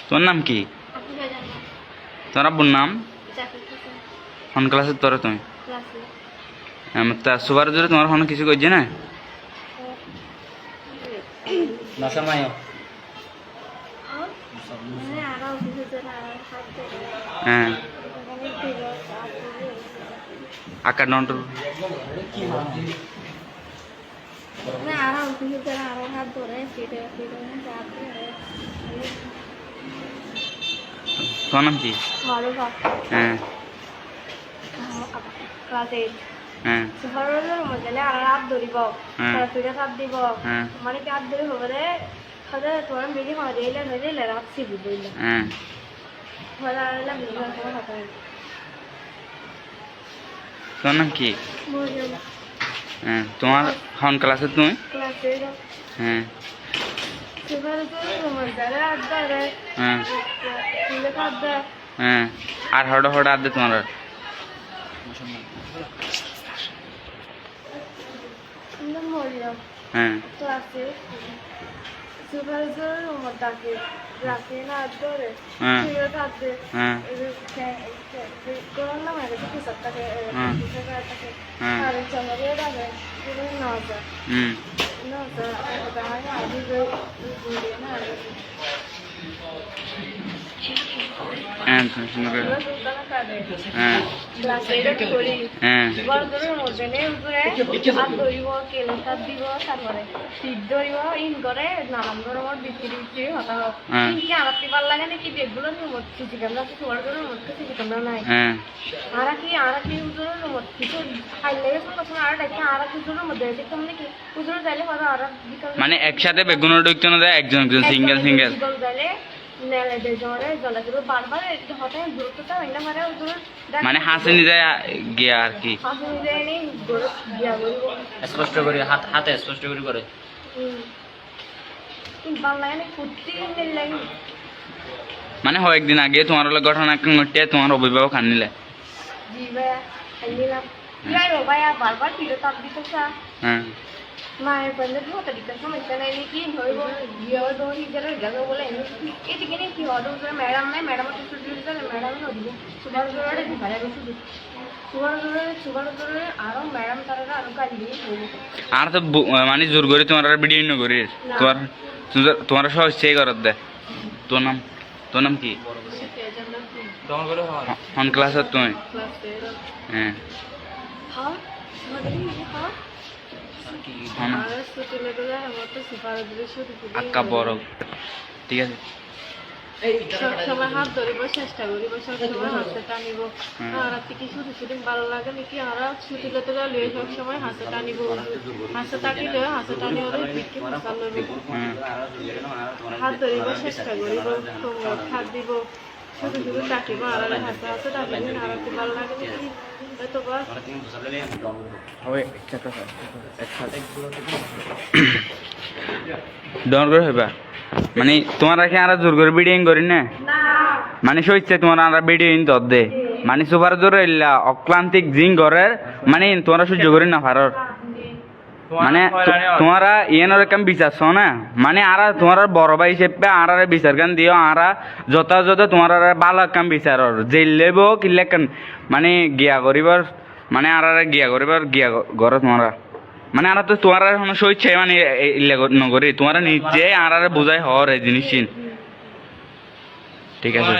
তোর নাম কি? তোর আব্বুর নাম? কোন ক্লাসে তোরা তুমি? তা সুবার জোরে তোমার কোনো কিছু করছে না? হ্যাঁ আকার নন্টর তোর নাম কি? হ্যাঁ হ্যাঁ মানে হাত ধরে হবে তোমার বেশি হয় দিলে রাখছি বুঝলি হ্যাঁ তোর নাম কি? হ্যাঁ তোমার কোন ক্লাসে তুমি? হ্যাঁ হ্যাঁ হ্যাঁ আর হঠাৎ হঠাৎ আদে তোমার হ্যাঁ হ্যাঁ হ্যাঁ হুম হ্যাঁ হ্যাঁ মানে একসাথে বেগুন ঢুকতে না দেয় একজন একজন সিঙ্গেল সিঙ্গেল মানে হাসি নিতে গিয়া আর কি স্পষ্ট করে হাতে স্পষ্ট করে করে মানে হয় একদিন আগে তোমার ঘটনা ঘটে তোমার অভিভাবক আন নিলে হ্যাঁ মায়ের বন্ধু হতে দিতে সমস্যা নাই কি হইব গিয়ে দৌড়ি গেলে জায়গা বলে এদিকে নেই কি অর্ডার করে ম্যাডাম নাই ম্যাডাম ম্যাডাম নদীব সুগার জোরে ভাড়া বেশি সুগার জোরে আরো ম্যাডাম তারা আরো কাজ দিয়ে আর তো মানে জোর করে তোমার ভিডিও ন করি তোমার সহজ সেই করত দে তোর নাম কি? কোন ক্লাসে তুমি? হ্যাঁ আক্কা বড় ঠিক আছে সবসময় হাত ধরিব চেষ্টা করিব সবসময় হাতে টানিব আর থেকে শুধু শুধু ভালো লাগে নাকি আর ছুটি লেতে গেলে সবসময় হাতে টানিব হাতে টানিলে হাতে টানি ওদের পিঠকে মশা লইব হাত ধরিব চেষ্টা করিব হাত দিব শুধু শুধু টাকিব আর হাতে হাতে টাকিব আর ভালো লাগে নাকি ডর করে হইবা মানে তোমার কি আর জোর করে ভিডিও করি না মানে সইছে তোমার আর ভিডিও দর দে মানে সুপার জোর ইল্লা অক্লান্তিক জিং ঘরের মানে তোমরা সহ্য করি না পারর মানে তোমরা ইয়ের কাম বিচারছ না মানে আর তোমার বড় ভাই হিসেবে আর বিচার কান দিও আর যথাযথ তোমার ভালো কাম বিচার জেল লেব কিল্লে মানে গিয়া করিবার মানে আর গিয়া করিবার গিয়া ঘর তোমরা মানে আর তো তোমার কোনো সইছে মানে নগরী তোমার নিজে আর বুঝাই হওয়ার এই জিনিস ঠিক আছে